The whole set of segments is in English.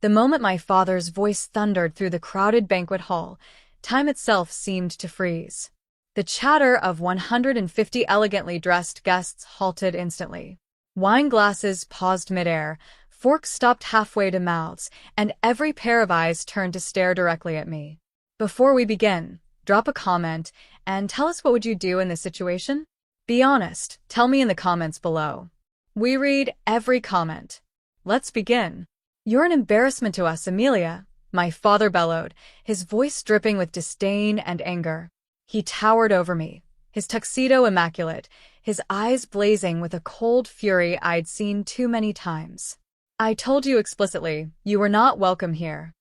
The moment my father's voice thundered through the crowded banquet hall, time itself seemed to freeze. The chatter of 150 elegantly dressed guests halted instantly. Wine glasses paused midair, forks stopped halfway to mouths, and every pair of eyes turned to stare directly at me. Before we begin, drop a comment and tell us what would you do in this situation? Be honest, tell me in the comments below. We read every comment. Let's begin. You're an embarrassment to us, Amelia, my father bellowed, his voice dripping with disdain and anger. He towered over me, his tuxedo immaculate, his eyes blazing with a cold fury I'd seen too many times. I told you explicitly, you were not welcome here.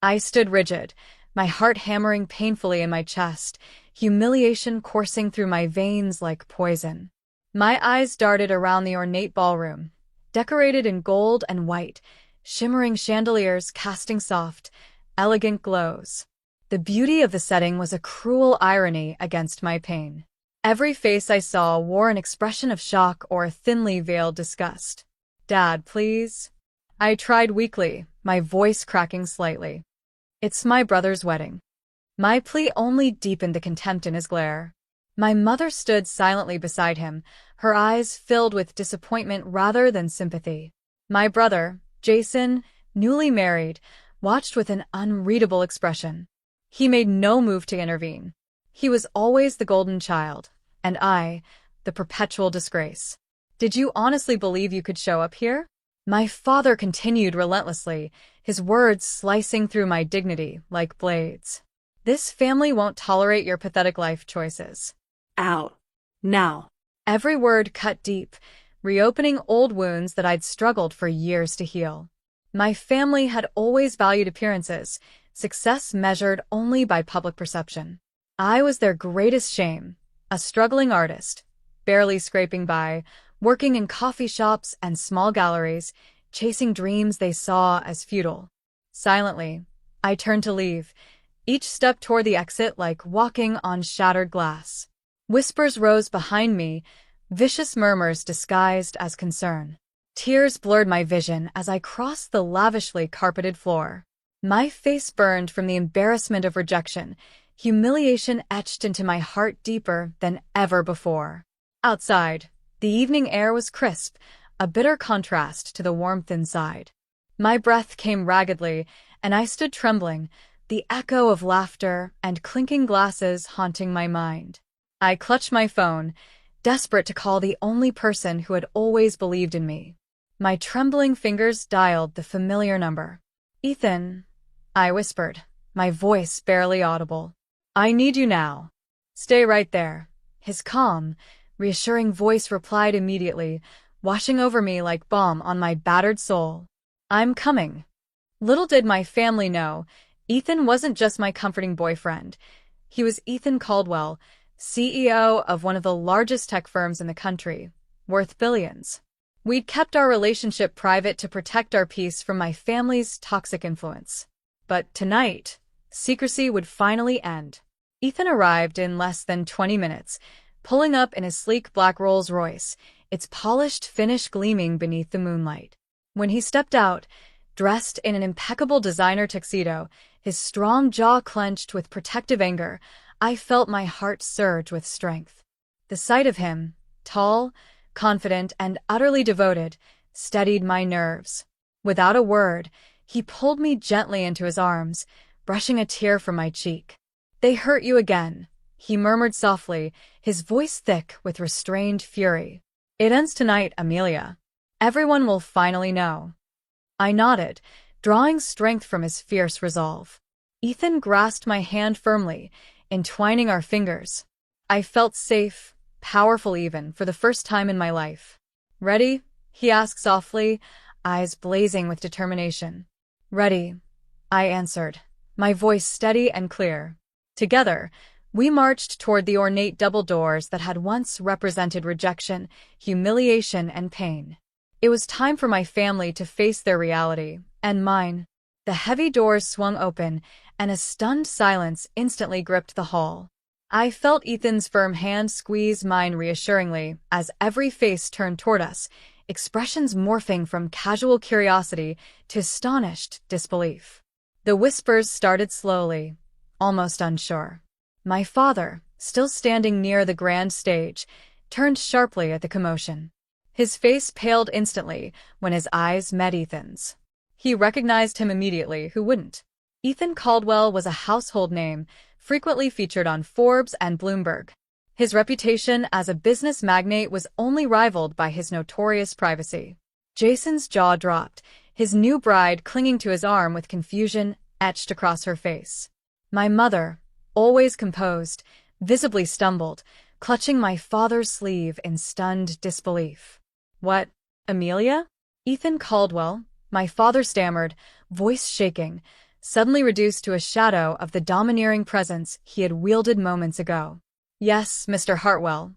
I stood rigid, my heart hammering painfully in my chest, humiliation coursing through my veins like poison. My eyes darted around the ornate ballroom, decorated in gold and white, shimmering chandeliers casting soft, elegant glows. The beauty of the setting was a cruel irony against my pain. Every face I saw wore an expression of shock or a thinly veiled disgust. Dad, please? I tried weakly, my voice cracking slightly. It's my brother's wedding. My plea only deepened the contempt in his glare. My mother stood silently beside him, her eyes filled with disappointment rather than sympathy. My brother, Jason, newly married, watched with an unreadable expression. He made no move to intervene. He was always the golden child, and I, the perpetual disgrace. Did you honestly believe you could show up here? My father continued relentlessly, his words slicing through my dignity like blades. This family won't tolerate your pathetic life choices. Out. Now. Every word cut deep, reopening old wounds that I'd struggled for years to heal. My family had always valued appearances, success measured only by public perception. I was their greatest shame, a struggling artist, barely scraping by, working in coffee shops and small galleries, chasing dreams they saw as futile. Silently, I turned to leave, each step toward the exit like walking on shattered glass. Whispers rose behind me, vicious murmurs disguised as concern. Tears blurred my vision as I crossed the lavishly carpeted floor. My face burned from the embarrassment of rejection, humiliation etched into my heart deeper than ever before. Outside, the evening air was crisp, a bitter contrast to the warmth inside. My breath came raggedly, and I stood trembling, the echo of laughter and clinking glasses haunting my mind. I clutched my phone, desperate to call the only person who had always believed in me. My trembling fingers dialed the familiar number. Ethan, I whispered, my voice barely audible. I need you now. Stay right there. His calm, reassuring voice replied immediately, washing over me like balm on my battered soul. I'm coming. Little did my family know, Ethan wasn't just my comforting boyfriend. He was Ethan Caldwell, CEO of one of the largest tech firms in the country, worth billions. We'd kept our relationship private to protect our peace from my family's toxic influence. But tonight, secrecy would finally end. Ethan arrived in less than 20 minutes, pulling up in his sleek black Rolls-Royce, its polished finish gleaming beneath the moonlight. When he stepped out, dressed in an impeccable designer tuxedo, his strong jaw clenched with protective anger, I felt my heart surge with strength. The sight of him, tall, confident, and utterly devoted, steadied my nerves. Without a word, he pulled me gently into his arms, brushing a tear from my cheek. They hurt you again, he murmured softly, his voice thick with restrained fury. It ends tonight, Amelia. Everyone will finally know. I nodded, drawing strength from his fierce resolve. Ethan grasped my hand firmly, entwining our fingers. I felt safe, powerful even, for the first time in my life. Ready? He asked softly, eyes blazing with determination. Ready, I answered, my voice steady and clear. Together, we marched toward the ornate double doors that had once represented rejection, humiliation, and pain. It was time for my family to face their reality, and mine. The heavy doors swung open, and a stunned silence instantly gripped the hall. I felt Ethan's firm hand squeeze mine reassuringly as every face turned toward us, expressions morphing from casual curiosity to astonished disbelief. The whispers started slowly, almost unsure. My father, still standing near the grand stage, turned sharply at the commotion. His face paled instantly when his eyes met Ethan's. He recognized him immediately, who wouldn't? Ethan Caldwell was a household name, frequently featured on Forbes and Bloomberg. His reputation as a business magnate was only rivaled by his notorious privacy. Jason's jaw dropped, his new bride clinging to his arm with confusion etched across her face. My mother, always composed, visibly stumbled, clutching my father's sleeve in stunned disbelief. "What, Amelia?" "Ethan Caldwell," my father stammered, voice shaking, suddenly reduced to a shadow of the domineering presence he had wielded moments ago. "Yes, Mr. Hartwell."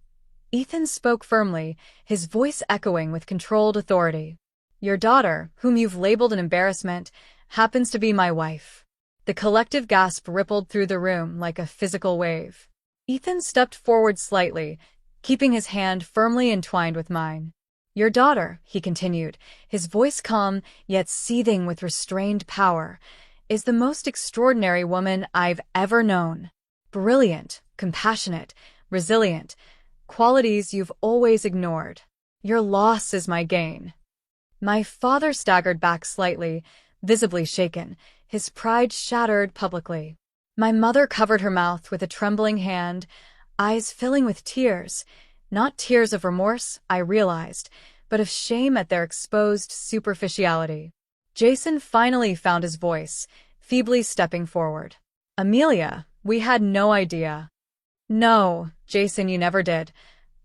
Ethan spoke firmly, his voice echoing with controlled authority. "Your daughter, whom you've labeled an embarrassment, happens to be my wife." The collective gasp rippled through the room like a physical wave. Ethan stepped forward slightly, keeping his hand firmly entwined with mine. "Your daughter," he continued, his voice calm yet seething with restrained power, "is the most extraordinary woman I've ever known. Brilliant, compassionate, resilient, qualities you've always ignored. Your loss is my gain." My father staggered back slightly, visibly shaken, his pride shattered publicly. My mother covered her mouth with a trembling hand, eyes filling with tears, not tears of remorse, I realized, but of shame at their exposed superficiality. Jason finally found his voice, feebly stepping forward. "Amelia, we had no idea." "No, Jason, you never did,"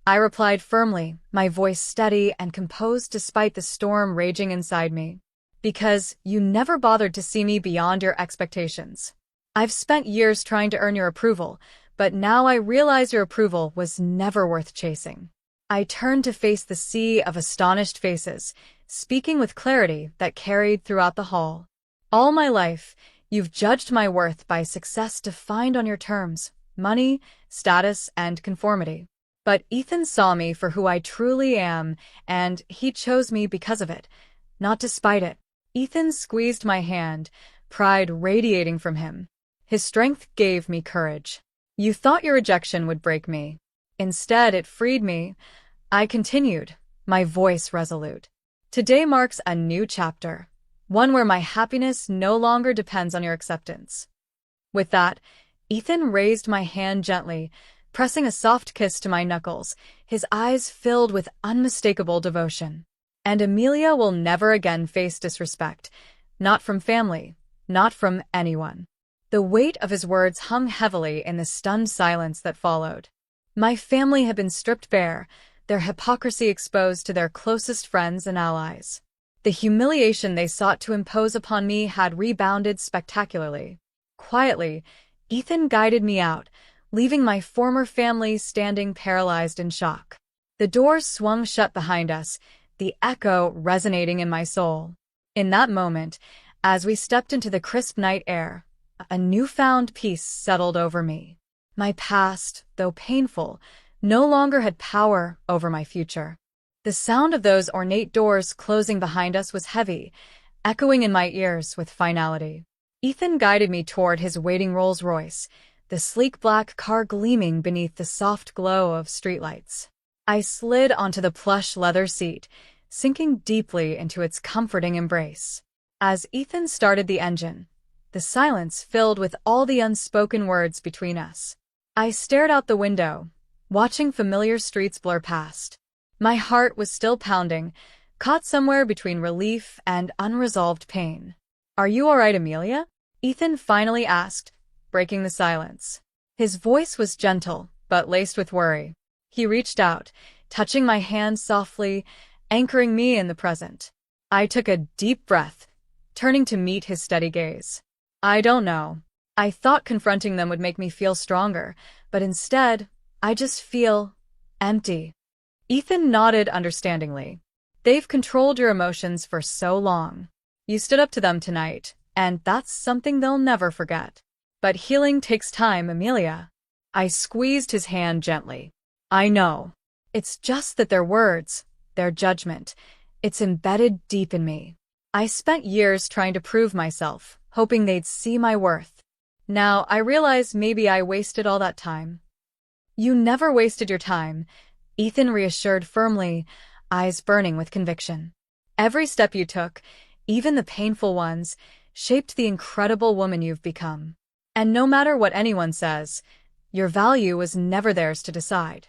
I replied firmly, my voice steady and composed despite the storm raging inside me. "Because you never bothered to see me beyond your expectations. I've spent years trying to earn your approval, but now I realize your approval was never worth chasing." I turned to face the sea of astonished faces, speaking with clarity that carried throughout the hall. "All my life, you've judged my worth by success defined on your terms, money, status, and conformity. But Ethan saw me for who I truly am, and he chose me because of it, not despite it." Ethan squeezed my hand, pride radiating from him. His strength gave me courage. "You thought your rejection would break me. Instead, it freed me," I continued, my voice resolute. "Today marks a new chapter, one where my happiness no longer depends on your acceptance." With that, Ethan raised my hand gently, pressing a soft kiss to my knuckles, his eyes filled with unmistakable devotion. "And Amelia will never again face disrespect, not from family, not from anyone." The weight of his words hung heavily in the stunned silence that followed. My family had been stripped bare, their hypocrisy exposed to their closest friends and allies. The humiliation they sought to impose upon me had rebounded spectacularly. Quietly, Ethan guided me out, leaving my former family standing paralyzed in shock. The door swung shut behind us, the echo resonating in my soul. In that moment, as we stepped into the crisp night air, a newfound peace settled over me. My past, though painful, no longer had power over my future. The sound of those ornate doors closing behind us was heavy, echoing in my ears with finality. Ethan guided me toward his waiting Rolls-Royce, the sleek black car gleaming beneath the soft glow of streetlights. I slid onto the plush leather seat, sinking deeply into its comforting embrace. As Ethan started the engine, the silence filled with all the unspoken words between us. I stared out the window, watching familiar streets blur past. My heart was still pounding, caught somewhere between relief and unresolved pain. "Are you all right, Amelia?" Ethan finally asked, breaking the silence. His voice was gentle, but laced with worry. He reached out, touching my hand softly, anchoring me in the present. I took a deep breath, turning to meet his steady gaze. "I don't know. I thought confronting them would make me feel stronger, but instead, I just feel empty." Ethan nodded understandingly. "They've controlled your emotions for so long. You stood up to them tonight, and that's something they'll never forget. But healing takes time, Amelia." I squeezed his hand gently. "I know. It's just that their words, their judgment, It's embedded deep in me. I spent years trying to prove myself, hoping they'd see my worth. Now I realize maybe I wasted all that time. You never wasted your time, Ethan reassured firmly, eyes burning with conviction. Every step you took, even the painful ones, shaped the incredible woman you've become. And no matter what anyone says, your value was never theirs to decide.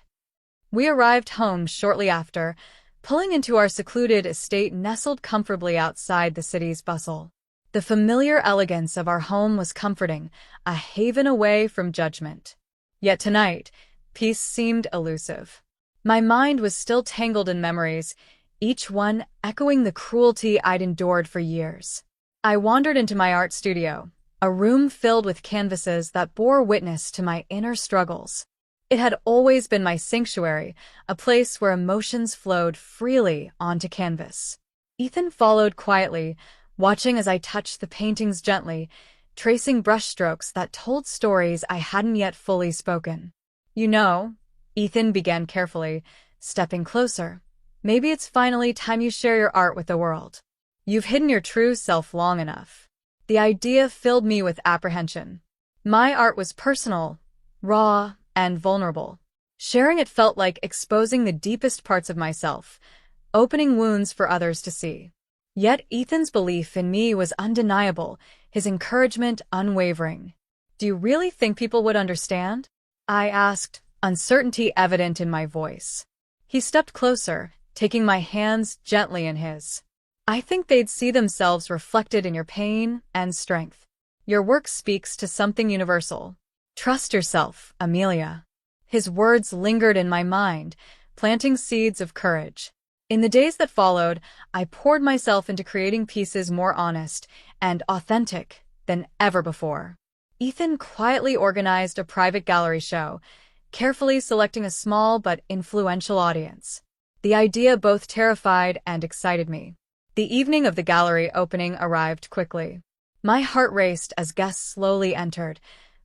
We arrived home shortly after, pulling into our secluded estate nestled comfortably outside the city's bustle. The familiar elegance of our home was comforting, a haven away from judgment. Yet tonight, peace seemed elusive. My mind was still tangled in memories, each one echoing the cruelty I'd endured for years. I wandered into my art studio, a room filled with canvases that bore witness to my inner struggles. It had always been my sanctuary, a place where emotions flowed freely onto canvas. Ethan followed quietly, watching as I touched the paintings gently, tracing brushstrokes that told stories I hadn't yet fully spoken. You know, Ethan began carefully, stepping closer. Maybe it's finally time you share your art with the world. You've hidden your true self long enough. The idea filled me with apprehension. My art was personal, raw, and vulnerable. Sharing it felt like exposing the deepest parts of myself, opening wounds for others to see. Yet Ethan's belief in me was undeniable, his encouragement unwavering. Do you really think people would understand? I asked, uncertainty evident in my voice. He stepped closer, taking my hands gently in his. I think they'd see themselves reflected in your pain and strength. Your work speaks to something universal. Trust yourself, Amelia. His words lingered in my mind, planting seeds of courage. In the days that followed, I poured myself into creating pieces more honest and authentic than ever before. Ethan quietly organized a private gallery show, carefully selecting a small but influential audience. The idea both terrified and excited me. The evening of the gallery opening arrived quickly. My heart raced as guests slowly entered,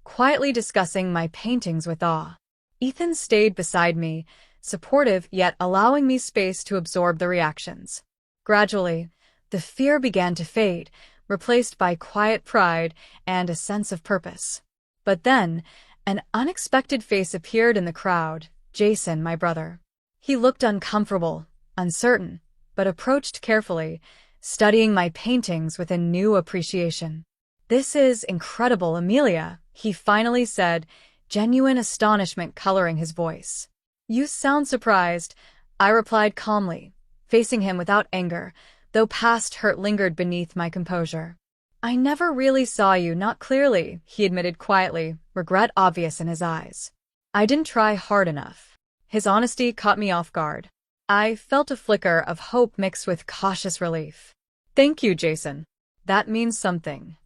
quietly discussing my paintings with awe. Ethan stayed beside me, supportive yet allowing me space to absorb the reactions. Gradually, the fear began to fade, replaced by quiet pride and a sense of purpose. But then, an unexpected face appeared in the crowd, Jason, my brother. He looked uncomfortable, uncertain, but approached carefully, studying my paintings with a new appreciation. "This is incredible, Amelia," he finally said, genuine astonishment coloring his voice. "You sound surprised," I replied calmly, facing him without anger, though past hurt lingered beneath my composure. "I never really saw you, not clearly," he admitted quietly, regret obvious in his eyes. I didn't try hard enough. His honesty caught me off guard. I felt a flicker of hope mixed with cautious relief. "Thank you, Jason. That means something."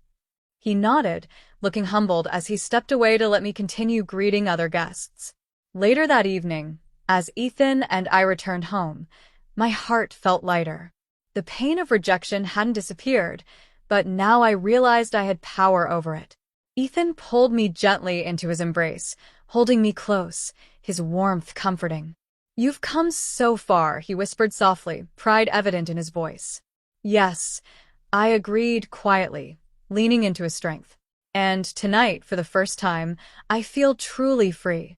He nodded, looking humbled as he stepped away to let me continue greeting other guests. Later that evening, as Ethan and I returned home, my heart felt lighter. The pain of rejection hadn't disappeared, but now I realized I had power over it. Ethan pulled me gently into his embrace, holding me close, his warmth comforting. "You've come so far," he whispered softly, pride evident in his voice. "Yes," I agreed quietly, leaning into his strength. "And tonight, for the first time, I feel truly free."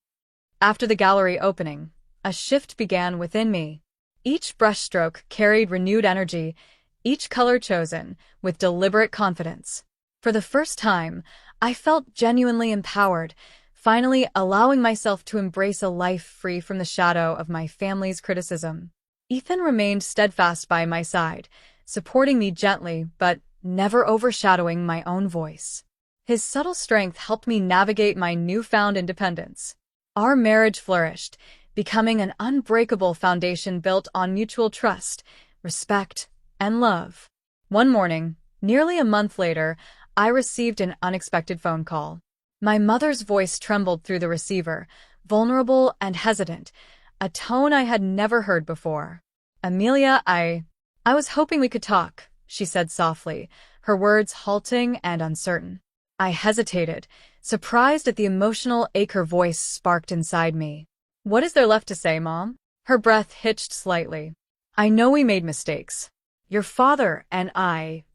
After the gallery opening, a shift began within me. Each brushstroke carried renewed energy, each color chosen with deliberate confidence. For the first time, I felt genuinely empowered, finally allowing myself to embrace a life free from the shadow of my family's criticism. Ethan remained steadfast by my side, supporting me gently but never overshadowing my own voice. His subtle strength helped me navigate my newfound independence. Our marriage flourished, becoming an unbreakable foundation built on mutual trust, respect, and love. One morning, nearly a month later, I received an unexpected phone call. My mother's voice trembled through the receiver, vulnerable and hesitant, a tone I had never heard before. "Amelia, I was hoping we could talk," she said softly, her words halting and uncertain. I hesitated, surprised at the emotional ache her voice sparked inside me. "What is there left to say, Mom?" Her breath hitched slightly. I know we made mistakes. Your father and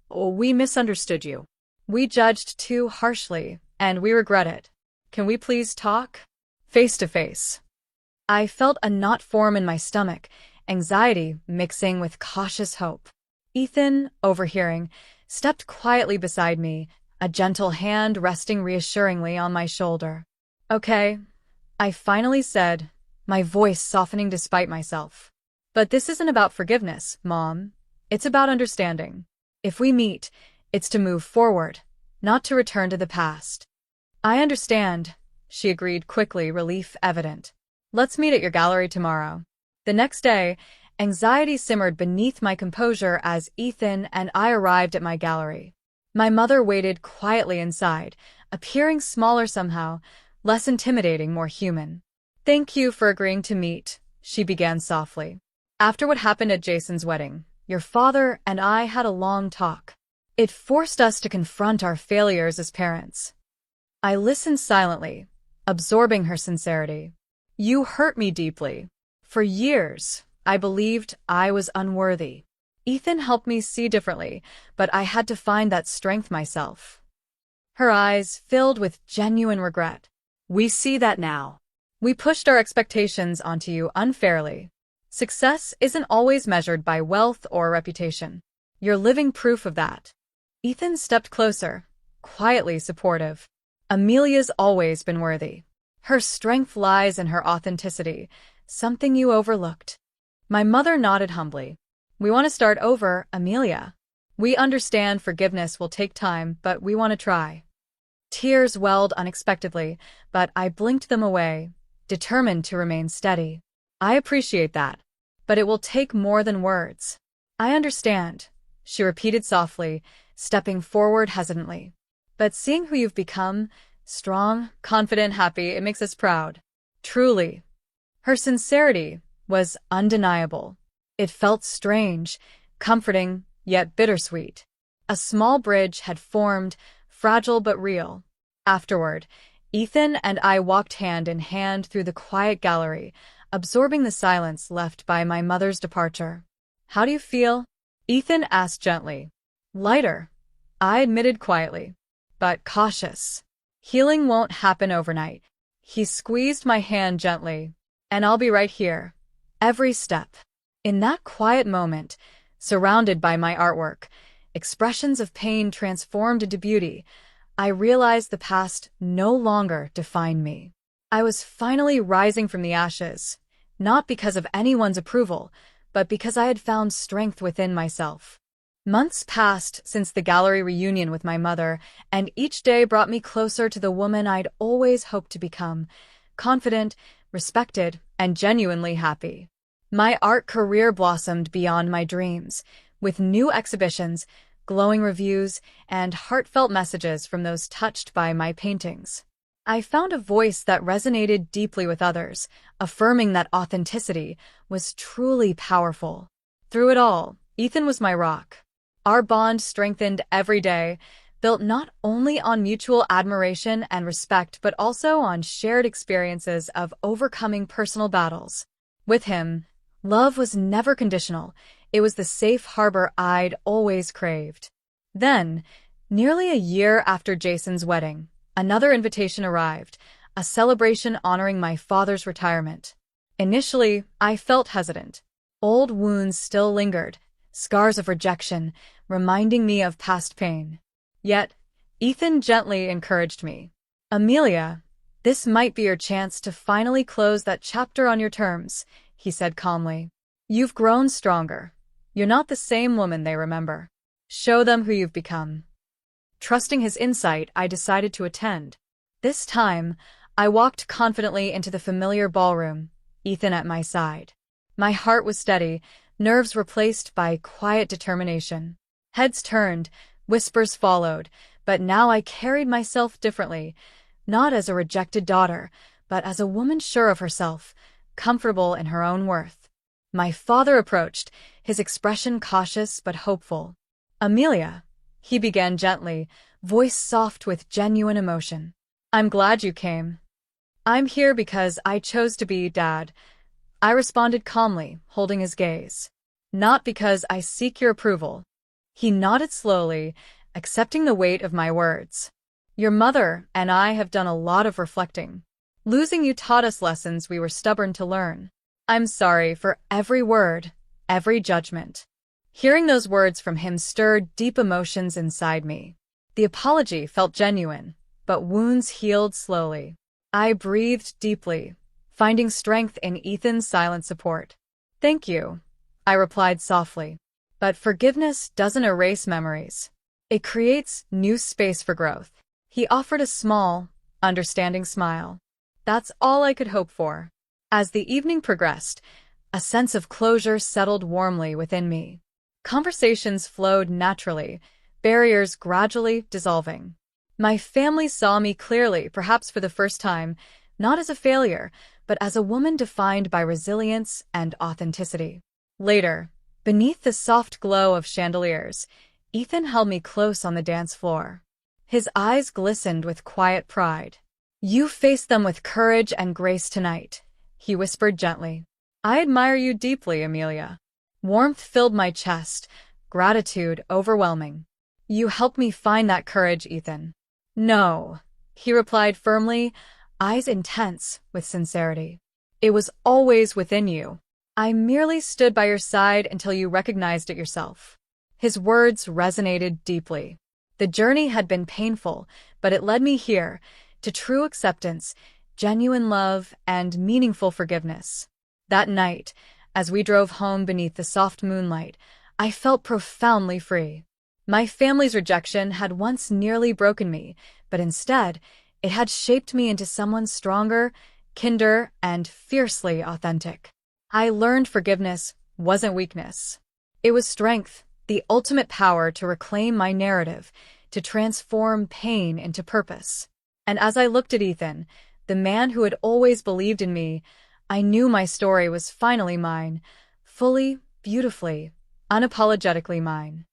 we misunderstood you. We judged too harshly, and we regret it. Can we please talk? Face to face. I felt a knot form in my stomach, anxiety mixing with cautious hope. Ethan, overhearing, stepped quietly beside me, a gentle hand resting reassuringly on my shoulder. Okay, I finally said, my voice softening despite myself. But this isn't about forgiveness, Mom. It's about understanding. If we meet, it's to move forward, not to return to the past. I understand, she agreed quickly, relief evident. Let's meet at your gallery tomorrow. The next day, anxiety simmered beneath my composure as Ethan and I arrived at my gallery. My mother waited quietly inside, appearing smaller somehow, less intimidating, more human. Thank you for agreeing to meet, she began softly. After what happened at Jason's wedding, your father and I had a long talk. It forced us to confront our failures as parents. I listened silently, absorbing her sincerity. You hurt me deeply. For years, I believed I was unworthy. Ethan helped me see differently, but I had to find that strength myself. Her eyes filled with genuine regret. We see that now. We pushed our expectations onto you unfairly. Success isn't always measured by wealth or reputation. You're living proof of that. Ethan stepped closer, quietly supportive. Amelia's always been worthy. Her strength lies in her authenticity, something you overlooked. My mother nodded humbly. We want to start over, Amelia. We understand forgiveness will take time, but we want to try. Tears welled unexpectedly, but I blinked them away, determined to remain steady. I appreciate that, but it will take more than words. I understand, she repeated softly, stepping forward hesitantly. But seeing who you've become, strong, confident, happy, it makes us proud. Truly. Her sincerity was undeniable. It felt strange, comforting, yet bittersweet. A small bridge had formed, fragile but real. Afterward, Ethan and I walked hand in hand through the quiet gallery, absorbing the silence left by my mother's departure. How do you feel? Ethan asked gently. Lighter, I admitted quietly, but cautious. Healing won't happen overnight. He squeezed my hand gently. And I'll be right here, every step. In that quiet moment, surrounded by my artwork, expressions of pain transformed into beauty, I realized the past no longer defined me. I was finally rising from the ashes, not because of anyone's approval, but because I had found strength within myself. Months passed since the gallery reunion with my mother, and each day brought me closer to the woman I'd always hoped to become, confident, respected, and genuinely happy. My art career blossomed beyond my dreams, with new exhibitions, glowing reviews, and heartfelt messages from those touched by my paintings. I found a voice that resonated deeply with others, affirming that authenticity was truly powerful. Through it all, Ethan was my rock. Our bond strengthened every day, built not only on mutual admiration and respect but also on shared experiences of overcoming personal battles. With him, love was never conditional. It was the safe harbor I'd always craved. Then, nearly a year after Jason's wedding, another invitation arrived, a celebration honoring my father's retirement. Initially, I felt hesitant. Old wounds still lingered, scars of rejection, reminding me of past pain. Yet, Ethan gently encouraged me. Amelia, this might be your chance to finally close that chapter on your terms, he said calmly. You've grown stronger. You're not the same woman they remember. Show them who you've become. Trusting his insight, I decided to attend. This time, I walked confidently into the familiar ballroom, Ethan at my side. My heart was steady, nerves replaced by quiet determination. Heads turned, whispers followed, but now I carried myself differently, not as a rejected daughter, but as a woman sure of herself, comfortable in her own worth. My father approached, his expression cautious but hopeful. Amelia, he began gently, voice soft with genuine emotion. I'm glad you came. I'm here because I chose to be Dad. I responded calmly, holding his gaze. not because I seek your approval. He nodded slowly, accepting the weight of my words. Your mother and I have done a lot of reflecting. Losing you taught us lessons we were stubborn to learn. I'm sorry for every word, every judgment. Hearing those words from him stirred deep emotions inside me. The apology felt genuine, but wounds healed slowly. I breathed deeply, finding strength in Ethan's silent support. Thank you, I replied softly. But forgiveness doesn't erase memories. It creates new space for growth. He offered a small, understanding smile. That's all I could hope for. As the evening progressed, a sense of closure settled warmly within me. Conversations flowed naturally, barriers gradually dissolving. My family saw me clearly, perhaps for the first time, not as a failure, but as a woman defined by resilience and authenticity. Later, beneath the soft glow of chandeliers, Ethan held me close on the dance floor. His eyes glistened with quiet pride. You faced them with courage and grace tonight, he whispered gently. I admire you deeply, Amelia. Warmth filled my chest, gratitude overwhelming. You helped me find that courage, Ethan. No, he replied firmly, eyes intense with sincerity. It was always within you. I merely stood by your side until you recognized it yourself. His words resonated deeply. The journey had been painful, but it led me here, to true acceptance, genuine love, and meaningful forgiveness. That night, as we drove home beneath the soft moonlight, I felt profoundly free. My family's rejection had once nearly broken me, but instead, it had shaped me into someone stronger, kinder, and fiercely authentic. I learned forgiveness wasn't weakness. It was strength, the ultimate power to reclaim my narrative, to transform pain into purpose. And as I looked at Ethan, the man who had always believed in me, I knew my story was finally mine, fully, beautifully, unapologetically mine.